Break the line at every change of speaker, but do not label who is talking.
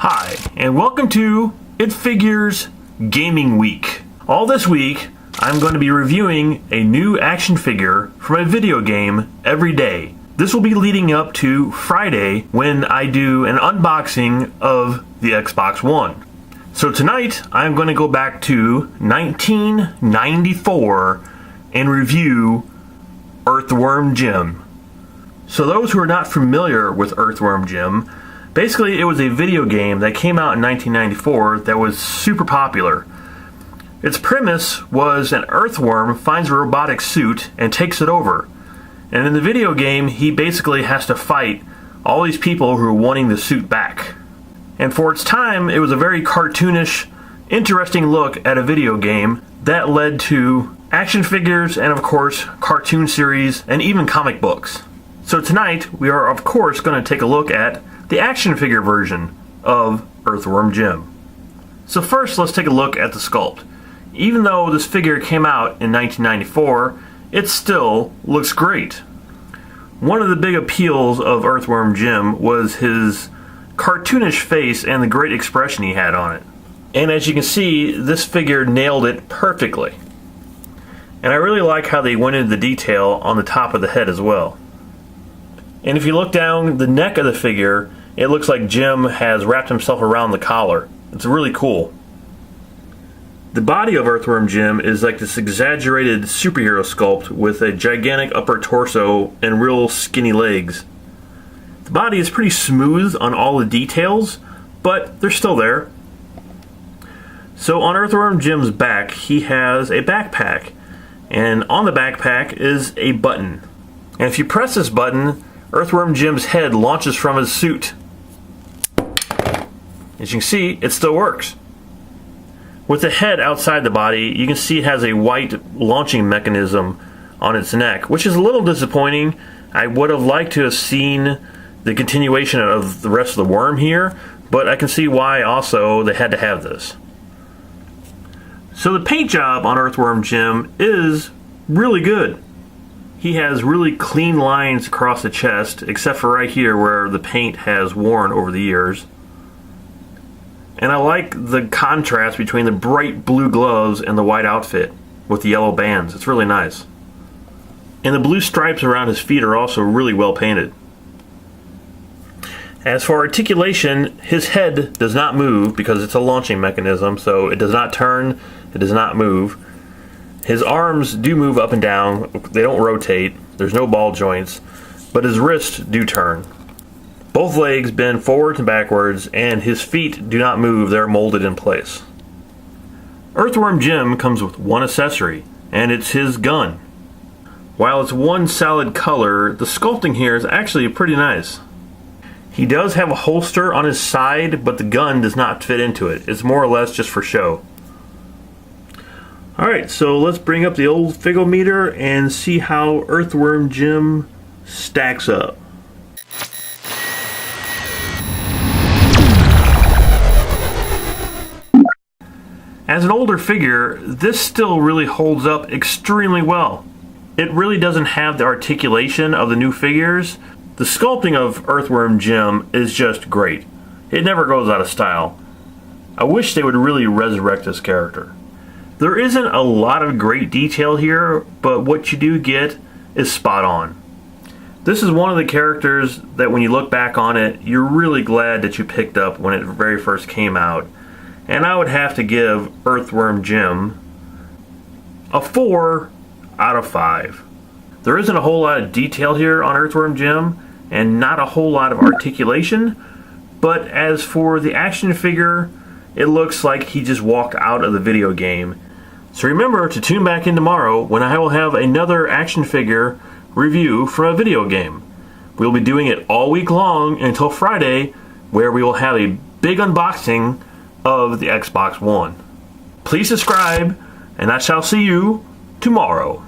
Hi, and welcome to It Figures Gaming Week. All this week, I'm going to be reviewing a new action figure from a video game every day. This will be leading up to Friday when I do an unboxing of the Xbox One. So tonight, I'm going to go back to 1994 and review Earthworm Jim. So those who are not familiar with Earthworm Jim, basically, it was a video game that came out in 1994 that was super popular. Its premise was an earthworm finds a robotic suit and takes it over. And in the video game, he basically has to fight all these people who are wanting the suit back. And for its time, it was a very cartoonish, interesting look at a video game that led to action figures and, of course, cartoon series and even comic books. So tonight, we are, of course, going to take a look at the action figure version of Earthworm Jim. So first, let's take a look at the sculpt. Even though this figure came out in 1994, it still looks great. One of the big appeals of Earthworm Jim was his cartoonish face and the great expression he had on it. And as you can see, this figure nailed it perfectly. And I really like how they went into the detail on the top of the head as well. And if you look down the neck of the figure, it looks like Jim has wrapped himself around the collar. It's really cool. The body of Earthworm Jim is like this exaggerated superhero sculpt with a gigantic upper torso and real skinny legs. The body is pretty smooth on all the details, but they're still there. So on Earthworm Jim's back, he has a backpack. And on the backpack is a button. And if you press this button, Earthworm Jim's head launches from his suit. As you can see, it still works. With the head outside the body, you can see it has a white launching mechanism on its neck, which is a little disappointing. I would have liked to have seen the continuation of the rest of the worm here, but I can see why also they had to have this. So the paint job on Earthworm Jim is really good. He has really clean lines across the chest, except for right here where the paint has worn over the years. And I like the contrast between the bright blue gloves and the white outfit with the yellow bands. It's really nice. And the blue stripes around his feet are also really well painted. As for articulation, his head does not move because it's a launching mechanism, so it does not turn, it does not move. His arms do move up and down, they don't rotate, there's no ball joints, but his wrists do turn. Both legs bend forwards and backwards, and his feet do not move, they're molded in place. Earthworm Jim comes with one accessory, and it's his gun. While it's one solid color, the sculpting here is actually pretty nice. He does have a holster on his side, but the gun does not fit into it. It's more or less just for show. Alright, so let's bring up the old Figometer and see how Earthworm Jim stacks up. As an older figure, this still really holds up extremely well. It really doesn't have the articulation of the new figures. The sculpting of Earthworm Jim is just great. It never goes out of style. I wish they would really resurrect this character. There isn't a lot of great detail here, but what you do get is spot on. This is one of the characters that when you look back on it, you're really glad that you picked up when it very first came out. And I would have to give Earthworm Jim a 4 out of 5. There isn't a whole lot of detail here on Earthworm Jim, and not a whole lot of articulation, but as for the action figure, it looks like he just walked out of the video game. So remember to tune back in tomorrow when I will have another action figure review from a video game. We'll be doing it all week long until Friday, where we will have a big unboxing of the Xbox One. Please subscribe, and I shall see you tomorrow.